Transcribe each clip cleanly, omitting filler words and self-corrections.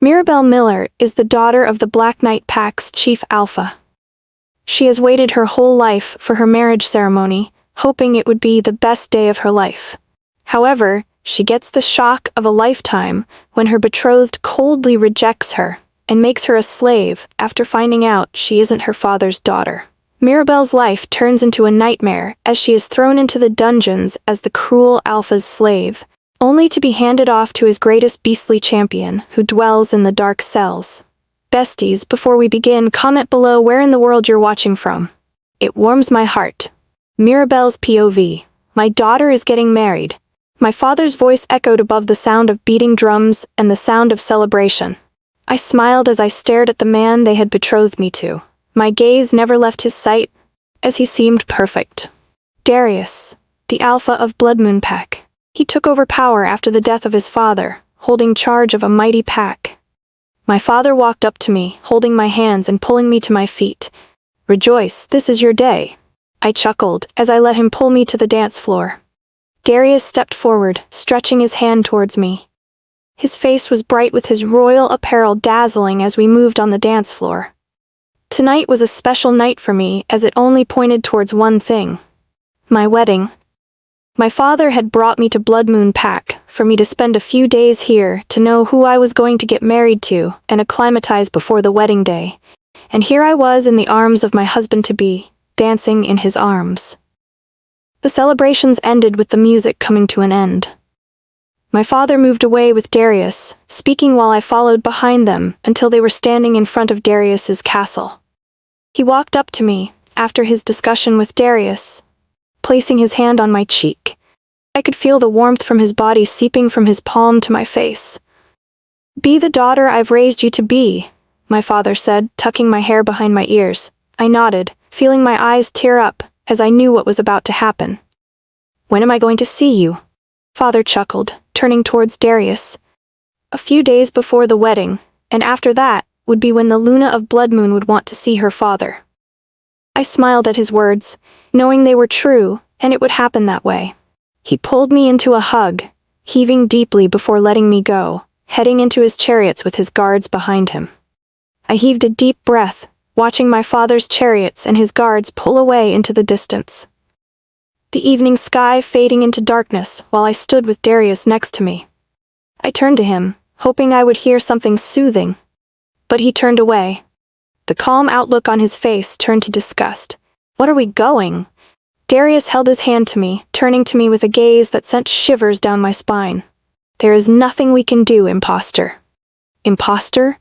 Mirabel Miller is the daughter of the Blacknight Pack's chief alpha. She has waited her whole life for her marriage ceremony, hoping it would be the best day of her life. However, she gets the shock of a lifetime when her betrothed coldly rejects her and makes her a slave after finding out she isn't her father's daughter. Mirabel's life turns into a nightmare as she is thrown into the dungeons as the cruel alpha's slave, only to be handed off to his greatest beastly champion, who dwells in the dark cells. Besties, before we begin, comment below where in the world you're watching from. It warms my heart. Mirabel's POV. My daughter is getting married. My father's voice echoed above the sound of beating drums and the sound of celebration. I smiled as I stared at the man they had betrothed me to. My gaze never left his sight, as he seemed perfect. Darius, the alpha of Blood Moon Pack. He took over power after the death of his father, holding charge of a mighty pack. My father walked up to me, holding my hands and pulling me to my feet. "Rejoice, this is your day." I chuckled as I let him pull me to the dance floor. Darius stepped forward, stretching his hand towards me. His face was bright with his royal apparel dazzling as we moved on the dance floor. Tonight was a special night for me as it only pointed towards one thing: my wedding. My father had brought me to Blood Moon Pack for me to spend a few days here to know who I was going to get married to and acclimatize before the wedding day. And here I was in the arms of my husband-to-be, dancing in his arms. The celebrations ended with the music coming to an end. My father moved away with Darius, speaking while I followed behind them until they were standing in front of Darius's castle. He walked up to me, after his discussion with Darius, placing his hand on my cheek. I could feel the warmth from his body seeping from his palm to my face. "Be the daughter I've raised you to be," my father said, tucking my hair behind my ears. I nodded, feeling my eyes tear up, as I knew what was about to happen. "When am I going to see you?" Father chuckled, turning towards Darius. "A few days before the wedding, and after that would be when the Luna of Blood Moon would want to see her father." I smiled at his words, knowing they were true, and it would happen that way. He pulled me into a hug, heaving deeply before letting me go, heading into his chariots with his guards behind him. I heaved a deep breath, watching my father's chariots and his guards pull away into the distance. The evening sky fading into darkness while I stood with Darius next to me. I turned to him, hoping I would hear something soothing. But he turned away. The calm outlook on his face turned to disgust. "What are we going?" Darius held his hand to me, turning to me with a gaze that sent shivers down my spine. "There is nothing we can do, imposter." Imposter?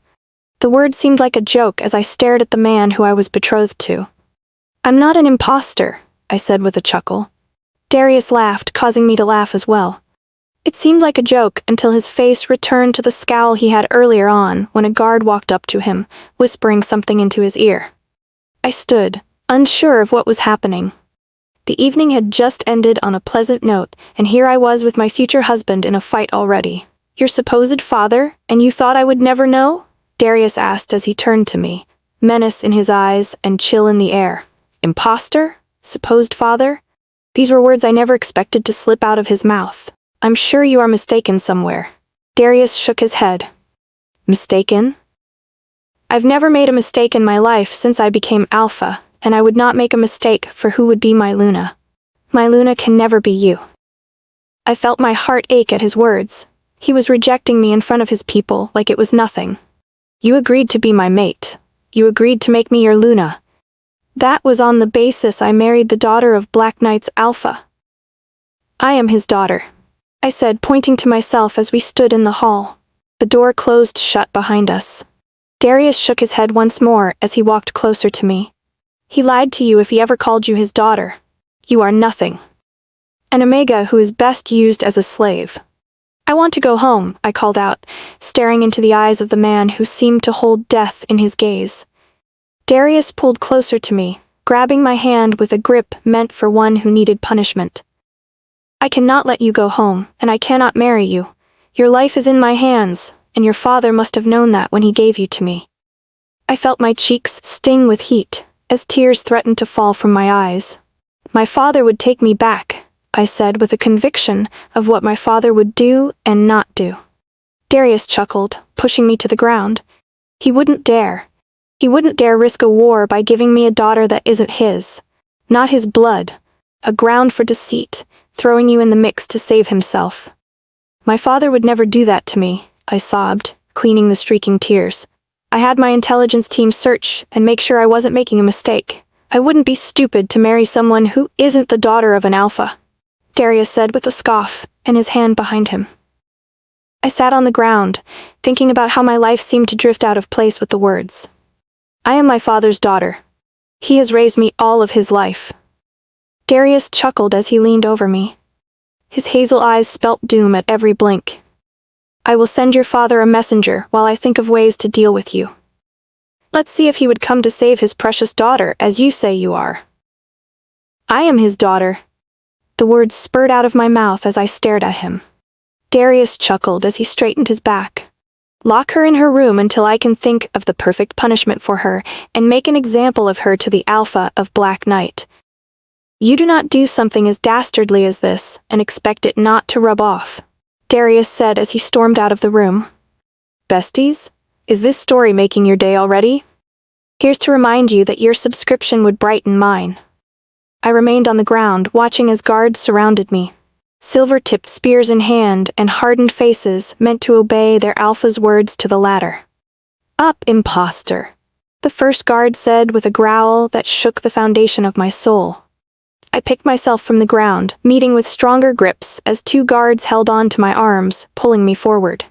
The word seemed like a joke as I stared at the man who I was betrothed to. "I'm not an imposter," I said with a chuckle. Darius laughed, causing me to laugh as well. It seemed like a joke until his face returned to the scowl he had earlier on when a guard walked up to him, whispering something into his ear. I stood, unsure of what was happening. The evening had just ended on a pleasant note, and here I was with my future husband in a fight already. "Your supposed father, and you thought I would never know?" Darius asked as he turned to me, menace in his eyes and chill in the air. "Imposter? Supposed father?" These were words I never expected to slip out of his mouth. "I'm sure you are mistaken somewhere." Darius shook his head. "Mistaken? I've never made a mistake in my life since I became alpha, and I would not make a mistake for who would be my Luna. My Luna can never be you." I felt my heart ache at his words. He was rejecting me in front of his people like it was nothing. "You agreed to be my mate. You agreed to make me your Luna. That was on the basis I married the daughter of Black Knight's alpha." "I am his daughter," I said, pointing to myself as we stood in the hall. The door closed shut behind us. Darius shook his head once more as he walked closer to me. "He lied to you if he ever called you his daughter. You are nothing. An Omega who is best used as a slave." "I want to go home," I called out, staring into the eyes of the man who seemed to hold death in his gaze. Darius pulled closer to me, grabbing my hand with a grip meant for one who needed punishment. "I cannot let you go home, and I cannot marry you. Your life is in my hands, and your father must have known that when he gave you to me." I felt my cheeks sting with heat, as tears threatened to fall from my eyes. "My father would take me back," I said with a conviction of what my father would do and not do. Darius chuckled, pushing me to the ground. He wouldn't dare. He wouldn't dare risk a war by giving me a daughter that isn't his. Not his blood. A ground for deceit, throwing you in the mix to save himself. My father would never do that to me, I sobbed, cleaning the streaking tears. I had my intelligence team search and make sure I wasn't making a mistake. I wouldn't be stupid to marry someone who isn't the daughter of an alpha, Darius said with a scoff, and his hand behind him. I sat on the ground, thinking about how my life seemed to drift out of place with the words. I am my father's daughter. He has raised me all of his life. Darius chuckled as he leaned over me. His hazel eyes spelt doom at every blink. I will send your father a messenger while I think of ways to deal with you. Let's see if he would come to save his precious daughter, as you say you are. I am his daughter. The words spurred out of my mouth as I stared at him. Darius chuckled as he straightened his back. Lock her in her room until I can think of the perfect punishment for her, and make an example of her to the alpha of Blacknight. You do not do something as dastardly as this, and expect it not to rub off, Darius said as he stormed out of the room. Besties? Is this story making your day already? Here's to remind you that your subscription would brighten mine. I remained on the ground, watching as guards surrounded me. Silver-tipped spears in hand and hardened faces meant to obey their alpha's words to the latter. Up, imposter, the first guard said with a growl that shook the foundation of my soul. I picked myself from the ground, meeting with stronger grips as two guards held on to my arms, pulling me forward.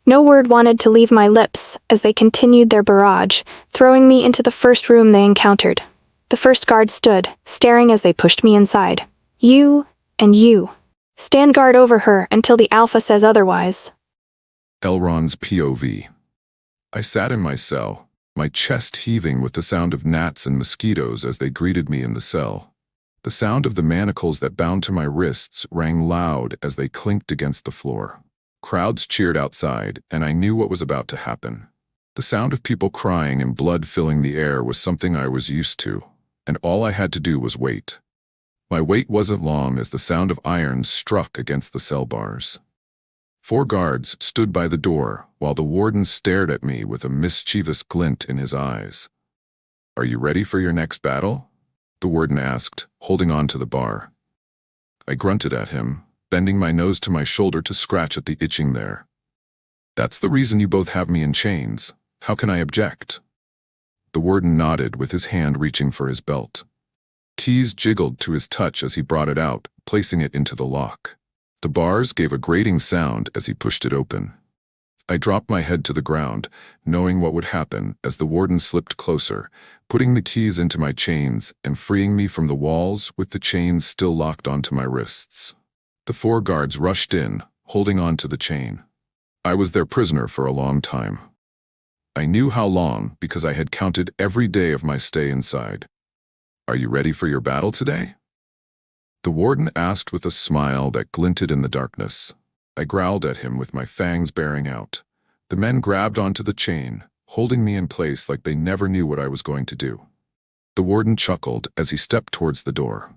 No word wanted to leave my lips as they continued their barrage, throwing me into the first room they encountered. The first guard stood, staring as they pushed me inside. You, and you. Stand guard over her until the alpha says otherwise. Elrond's POV. I sat in my cell, my chest heaving with the sound of gnats and mosquitoes as they greeted me in the cell. The sound of the manacles that bound to my wrists rang loud as they clinked against the floor. Crowds cheered outside, and I knew what was about to happen. The sound of people crying and blood filling the air was something I was used to, and all I had to do was wait. My wait wasn't long as the sound of irons struck against the cell bars. 4 guards stood by the door while the warden stared at me with a mischievous glint in his eyes. "Are you ready for your next battle?" the warden asked, holding on to the bar. I grunted at him, bending my nose to my shoulder to scratch at the itching there. "That's the reason you both have me in chains. How can I object?" The warden nodded with his hand reaching for his belt. Keys jiggled to his touch as he brought it out, placing it into the lock. The bars gave a grating sound as he pushed it open. I dropped my head to the ground, knowing what would happen as the warden slipped closer, putting the keys into my chains and freeing me from the walls with the chains still locked onto my wrists. The 4 guards rushed in, holding on to the chain. I was their prisoner for a long time. I knew how long because I had counted every day of my stay inside. "Are you ready for your battle today?" The warden asked with a smile that glinted in the darkness. I growled at him with my fangs baring out. The men grabbed onto the chain, holding me in place like they never knew what I was going to do. The warden chuckled as he stepped towards the door.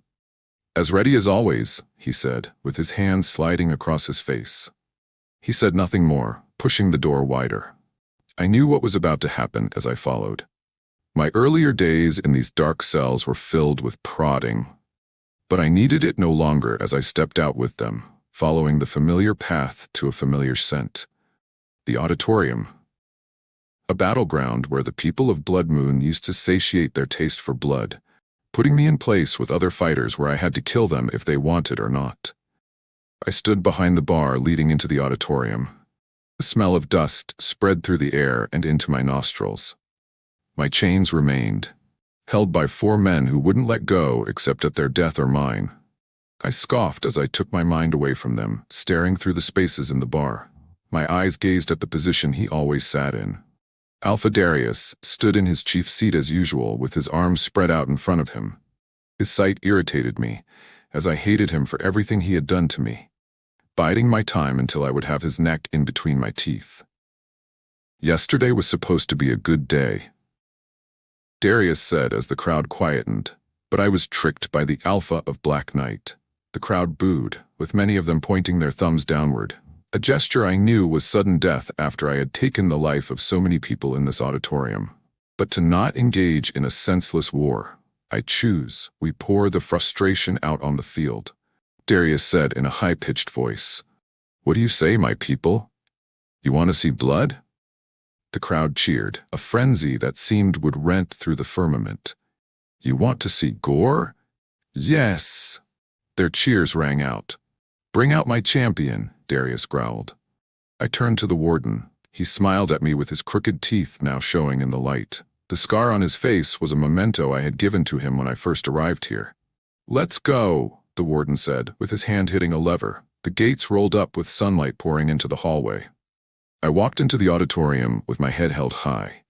"As ready as always," he said, with his hand sliding across his face. He said nothing more, pushing the door wider. I knew what was about to happen as I followed. My earlier days in these dark cells were filled with prodding, but I needed it no longer as I stepped out with them, following the familiar path to a familiar scent. The auditorium. A battleground where the people of Blood Moon used to satiate their taste for blood, putting me in place with other fighters where I had to kill them if they wanted or not. I stood behind the bar leading into the auditorium. The smell of dust spread through the air and into my nostrils. My chains remained, held by 4 men who wouldn't let go except at their death or mine. I scoffed as I took my mind away from them, staring through the spaces in the bar. My eyes gazed at the position he always sat in. Alpha Darius stood in his chief seat as usual with his arms spread out in front of him. His sight irritated me, as I hated him for everything he had done to me, biding my time until I would have his neck in between my teeth. Yesterday was supposed to be a good day, Darius said as the crowd quietened, but I was tricked by the alpha of Blacknight. The crowd booed, with many of them pointing their thumbs downward. A gesture I knew was sudden death after I had taken the life of so many people in this auditorium. But to not engage in a senseless war, I choose. We pour the frustration out on the field. Darius said in a high-pitched voice. What do you say, my people? You want to see blood? The crowd cheered, a frenzy that seemed would rent through the firmament. You want to see gore? Yes. Their cheers rang out. Bring out my champion, Darius growled. I turned to the warden. He smiled at me with his crooked teeth now showing in the light. The scar on his face was a memento I had given to him when I first arrived here. Let's go, the warden said, with his hand hitting a lever. The gates rolled up with sunlight pouring into the hallway. I walked into the auditorium with my head held high.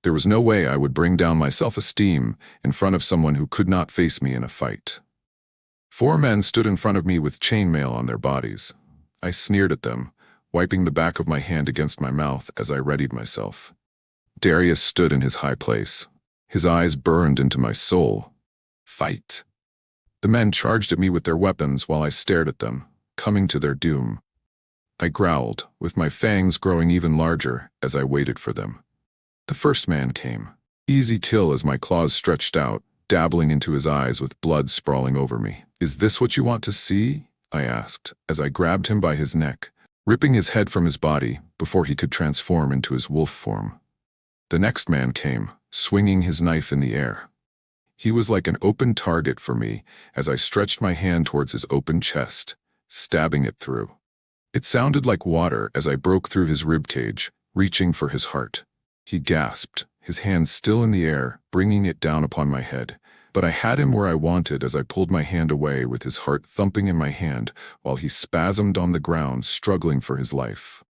There was no way I would bring down my self-esteem in front of someone who could not face me in a fight. 4 men stood in front of me with chainmail on their bodies. I sneered at them, wiping the back of my hand against my mouth as I readied myself. Darius stood in his high place. His eyes burned into my soul. Fight! The men charged at me with their weapons while I stared at them, coming to their doom. I growled, with my fangs growing even larger as I waited for them. The first man came. Easy kill as my claws stretched out, dabbling into his eyes with blood sprawling over me. Is this what you want to see? I asked, as I grabbed him by his neck, ripping his head from his body before he could transform into his wolf form. The next man came, swinging his knife in the air. He was like an open target for me as I stretched my hand towards his open chest, stabbing it through. It sounded like water as I broke through his ribcage, reaching for his heart. He gasped, his hand still in the air, bringing it down upon my head. But I had him where I wanted as I pulled my hand away with his heart thumping in my hand while he spasmed on the ground, struggling for his life.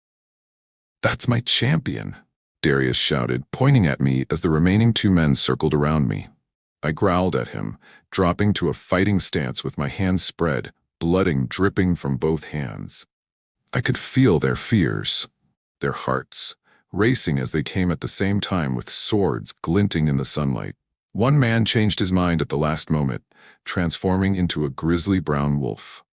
That's my champion, Darius shouted, pointing at me as the remaining 2 men circled around me. I growled at him, dropping to a fighting stance with my hands spread, blood dripping from both hands. I could feel their fears, their hearts, racing as they came at the same time with swords glinting in the sunlight. One man changed his mind at the last moment, transforming into a grisly brown wolf.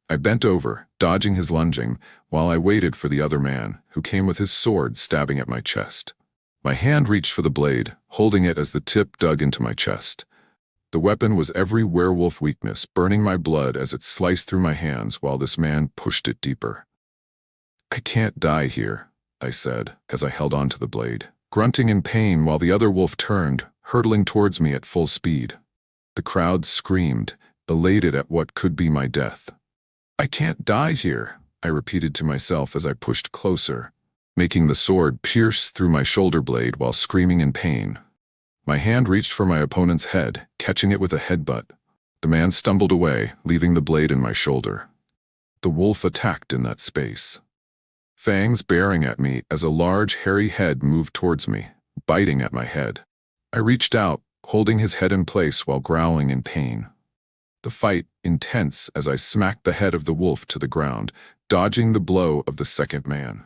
I bent over, dodging his lunging, while I waited for the other man, who came with his sword stabbing at my chest. My hand reached for the blade, holding it as the tip dug into my chest. The weapon was every werewolf weakness, burning my blood as it sliced through my hands while this man pushed it deeper. I can't die here, I said, as I held on to the blade, grunting in pain while the other wolf turned, hurtling towards me at full speed. The crowd screamed, elated at what could be my death. I can't die here, I repeated to myself as I pushed closer, making the sword pierce through my shoulder blade while screaming in pain. My hand reached for my opponent's head, catching it with a headbutt. The man stumbled away, leaving the blade in my shoulder. The wolf attacked in that space, fangs baring at me as a large, hairy head moved towards me, biting at my head. I reached out, holding his head in place while growling in pain. The fight, intense as I smacked the head of the wolf to the ground, dodging the blow of the second man.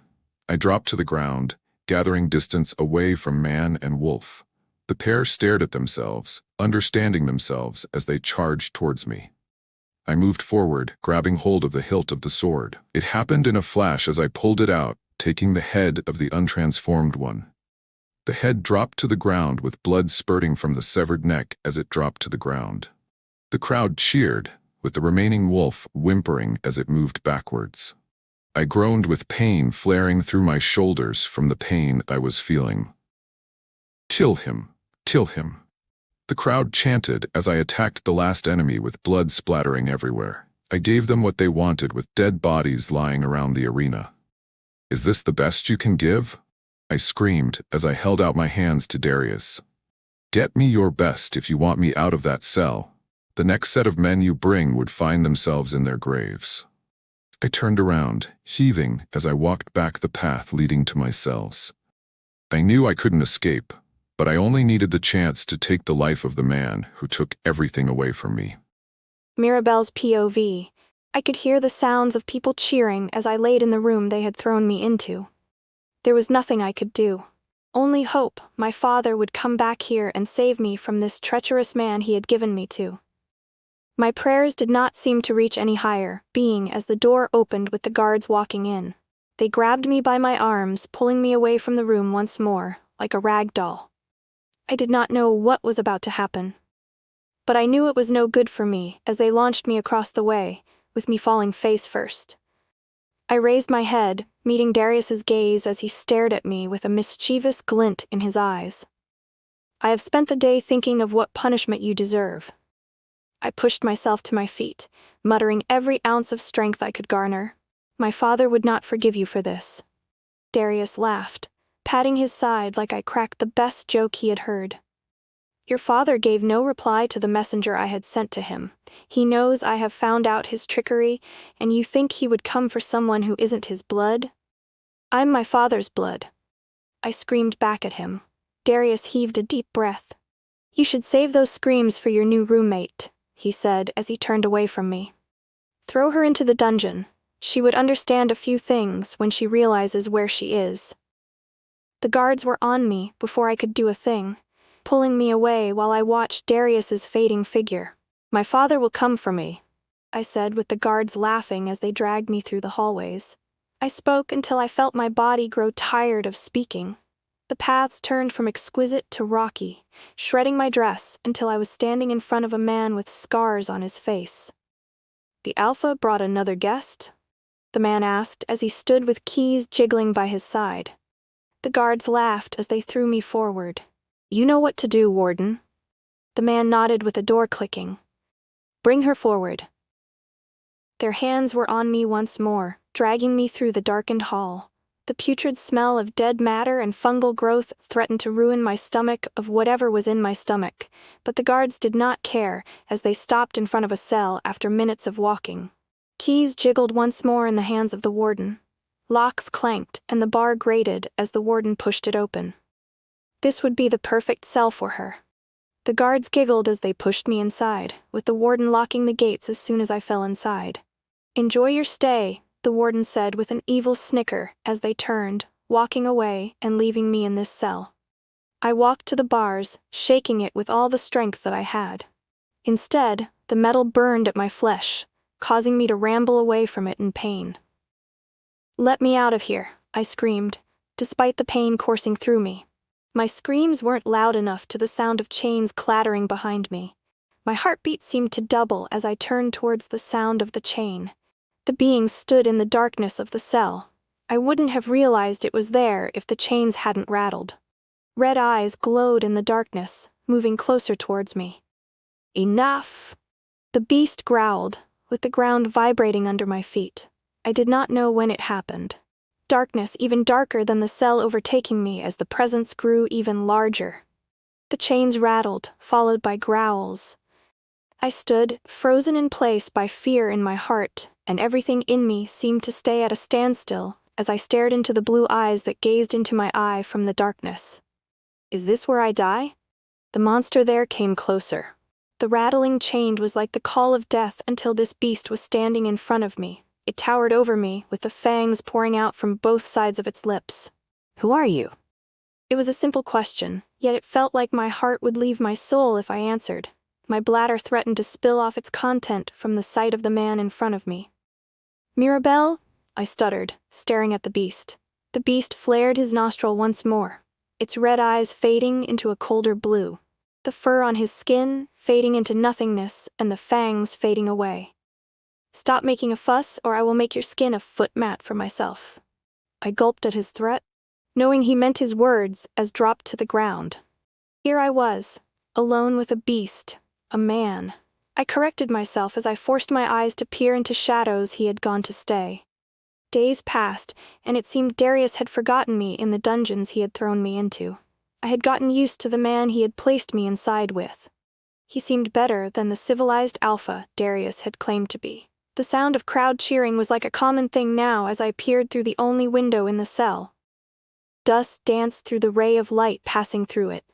I dropped to the ground, gathering distance away from man and wolf. The pair stared at themselves, understanding themselves as they charged towards me. I moved forward, grabbing hold of the hilt of the sword. It happened in a flash as I pulled it out, taking the head of the untransformed one. The head dropped to the ground with blood spurting from the severed neck as it dropped to the ground. The crowd cheered, with the remaining wolf whimpering as it moved backwards. I groaned with pain flaring through my shoulders from the pain I was feeling. Kill him, kill him. The crowd chanted as I attacked the last enemy with blood splattering everywhere. I gave them what they wanted with dead bodies lying around the arena. Is this the best you can give? I screamed as I held out my hands to Darius. Get me your best if you want me out of that cell. The next set of men you bring would find themselves in their graves. I turned around, heaving as I walked back the path leading to my cells. I knew I couldn't escape, but I only needed the chance to take the life of the man who took everything away from me. Mirabel's POV. I could hear the sounds of people cheering as I laid in the room they had thrown me into. There was nothing I could do. Only hope my father would come back here and save me from this treacherous man he had given me to. My prayers did not seem to reach any higher, being as the door opened with the guards walking in. They grabbed me by my arms, pulling me away from the room once more, like a rag doll. I did not know what was about to happen. But I knew it was no good for me, as they launched me across the way, with me falling face first. I raised my head, meeting Darius's gaze as he stared at me with a mischievous glint in his eyes. "I have spent the day thinking of what punishment you deserve." I pushed myself to my feet, muttering every ounce of strength I could garner. "My father would not forgive you for this." Darius laughed, patting his side like I cracked the best joke he had heard. "Your father gave no reply to the messenger I had sent to him. He knows I have found out his trickery, and you think he would come for someone who isn't his blood?" "I'm my father's blood," I screamed back at him. Darius heaved a deep breath. "You should save those screams for your new roommate," he said as he turned away from me. "Throw her into the dungeon. She would understand a few things when she realizes where she is." The guards were on me before I could do a thing, pulling me away while I watched Darius's fading figure. "My father will come for me," I said with the guards laughing as they dragged me through the hallways. I spoke until I felt my body grow tired of speaking. The paths turned from exquisite to rocky, shredding my dress until I was standing in front of a man with scars on his face. "The Alpha brought another guest?" the man asked as he stood with keys jiggling by his side. The guards laughed as they threw me forward. "You know what to do, Warden." The man nodded with a door clicking. "Bring her forward." Their hands were on me once more, dragging me through the darkened hall. The putrid smell of dead matter and fungal growth threatened to ruin my stomach of whatever was in my stomach, but the guards did not care as they stopped in front of a cell after minutes of walking. Keys jiggled once more in the hands of the warden. Locks clanked and the bar grated as the warden pushed it open. This would be the perfect cell for her. The guards giggled as they pushed me inside, with the warden locking the gates as soon as I fell inside. "Enjoy your stay," the warden said with an evil snicker as they turned, walking away and leaving me in this cell. I walked to the bars, shaking it with all the strength that I had. Instead, the metal burned at my flesh, causing me to ramble away from it in pain. "Let me out of here," I screamed, despite the pain coursing through me. My screams weren't loud enough to the sound of chains clattering behind me. My heartbeat seemed to double as I turned towards the sound of the chain. The being stood in the darkness of the cell. I wouldn't have realized it was there if the chains hadn't rattled. Red eyes glowed in the darkness, moving closer towards me. "Enough!" The beast growled, with the ground vibrating under my feet. I did not know when it happened. Darkness even darker than the cell overtaking me as the presence grew even larger. The chains rattled, followed by growls. I stood, frozen in place by fear in my heart, and everything in me seemed to stay at a standstill as I stared into the blue eyes that gazed into my eye from the darkness. "Is this where I die?" The monster there came closer. The rattling chain was like the call of death until this beast was standing in front of me. It towered over me, with the fangs pouring out from both sides of its lips. "Who are you?" It was a simple question, yet it felt like my heart would leave my soul if I answered. My bladder threatened to spill off its content from the sight of the man in front of me. "Mirabel?" I stuttered, staring at the beast. The beast flared his nostril once more, its red eyes fading into a colder blue. The fur on his skin fading into nothingness and the fangs fading away. "Stop making a fuss or I will make your skin a foot mat for myself." I gulped at his threat, knowing he meant his words as dropped to the ground. Here I was, alone with a beast, a man. I corrected myself as I forced my eyes to peer into shadows he had gone to stay. Days passed, and it seemed Darius had forgotten me in the dungeons he had thrown me into. I had gotten used to the man he had placed me inside with. He seemed better than the civilized alpha Darius had claimed to be. The sound of crowd cheering was like a common thing now as I peered through the only window in the cell. Dust danced through the ray of light passing through it.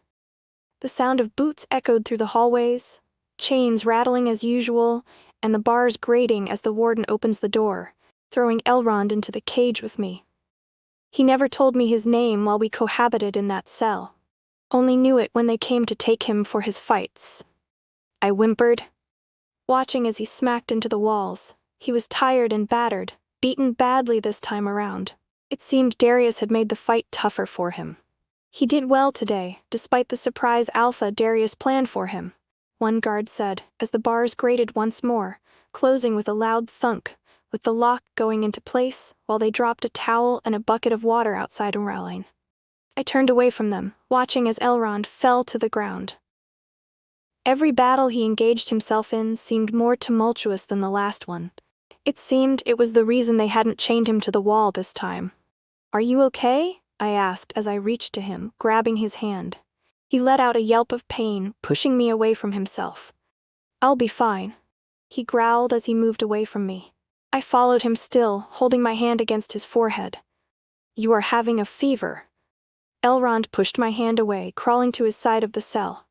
The sound of boots echoed through the hallways, chains rattling as usual, and the bars grating as the warden opens the door, throwing Elrond into the cage with me. He never told me his name while we cohabited in that cell. Only knew it when they came to take him for his fights. I whimpered. watching as he smacked into the walls. He was tired and battered, beaten badly this time around. It seemed Darius had made the fight tougher for him. He did well today, despite the surprise alpha Darius planned for him, one guard said, as the bars grated once more, closing with a loud thunk, with the lock going into place, while they dropped a towel and a bucket of water outside a railing. I turned away from them, watching as Elrond fell to the ground. Every battle he engaged himself in seemed more tumultuous than the last one. It seemed it was the reason they hadn't chained him to the wall this time. "Are you okay?" I asked as I reached to him, grabbing his hand. He let out a yelp of pain, pushing me away from himself. "I'll be fine," he growled as he moved away from me. I followed him still, holding my hand against his forehead. "You are having a fever." Elrond pushed my hand away, crawling to his side of the cell.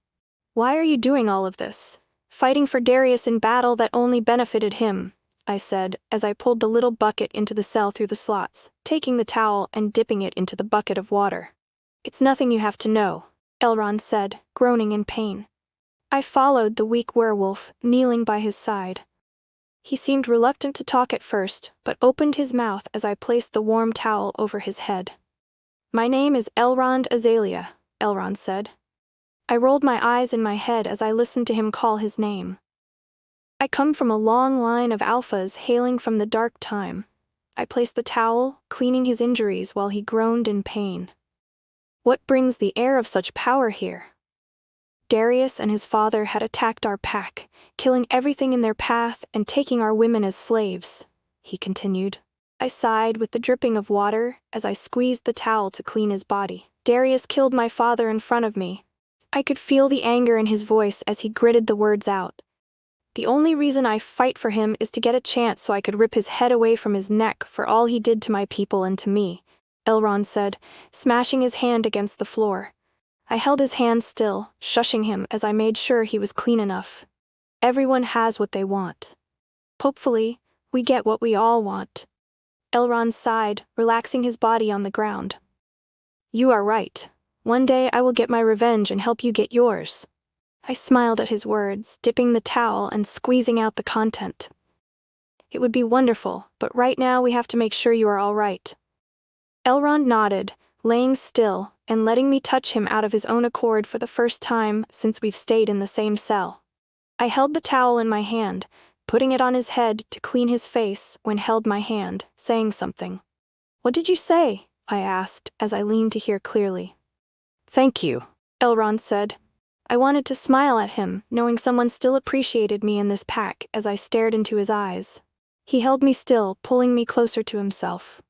"Why are you doing all of this? Fighting for Darius in battle that only benefited him," I said, as I pulled the little bucket into the cell through the slots, taking the towel and dipping it into the bucket of water. "It's nothing you have to know," Elrond said, groaning in pain. I followed the weak werewolf, kneeling by his side. He seemed reluctant to talk at first, but opened his mouth as I placed the warm towel over his head. "My name is Elrond Azalea," Elrond said. I rolled my eyes in my head as I listened to him call his name. "I come from a long line of alphas hailing from the dark time." I placed the towel, cleaning his injuries while he groaned in pain. "What brings the air of such power here?" "Darius and his father had attacked our pack, killing everything in their path and taking our women as slaves," he continued. I sighed with the dripping of water as I squeezed the towel to clean his body. "Darius killed my father in front of me." I could feel the anger in his voice as he gritted the words out. "The only reason I fight for him is to get a chance so I could rip his head away from his neck for all he did to my people and to me," Elrond said, smashing his hand against the floor. I held his hand still, shushing him as I made sure he was clean enough. "Everyone has what they want. Hopefully, we get what we all want." Elrond sighed, relaxing his body on the ground. "You are right. One day I will get my revenge and help you get yours." I smiled at his words, dipping the towel and squeezing out the content. "It would be wonderful, but right now we have to make sure you are all right." Elrond nodded, laying still, and letting me touch him out of his own accord for the first time since we've stayed in the same cell. I held the towel in my hand, putting it on his head to clean his face when held my hand, saying something. "What did you say?" I asked as I leaned to hear clearly. "Thank you," Elrond said. I wanted to smile at him, knowing someone still appreciated me in this pack as I stared into his eyes. He held me still, pulling me closer to himself.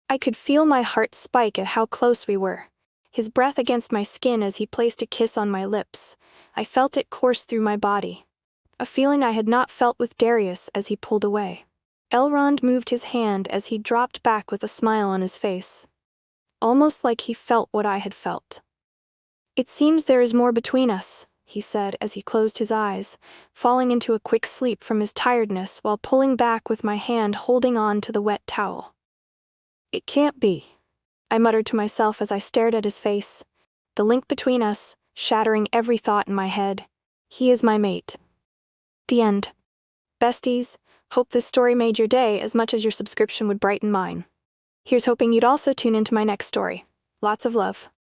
I could feel my heart spike at how close we were. His breath against my skin as he placed a kiss on my lips. I felt it course through my body. A feeling I had not felt with Darius as he pulled away. Elrond moved his hand as he dropped back with a smile on his face. Almost like he felt what I had felt. "It seems there is more between us," he said as he closed his eyes, falling into a quick sleep from his tiredness while pulling back with my hand holding on to the wet towel. "It can't be," I muttered to myself as I stared at his face. The link between us, shattering every thought in my head. He is my mate. The end. Besties, hope this story made your day as much as your subscription would brighten mine. Here's hoping you'd also tune into my next story. Lots of love.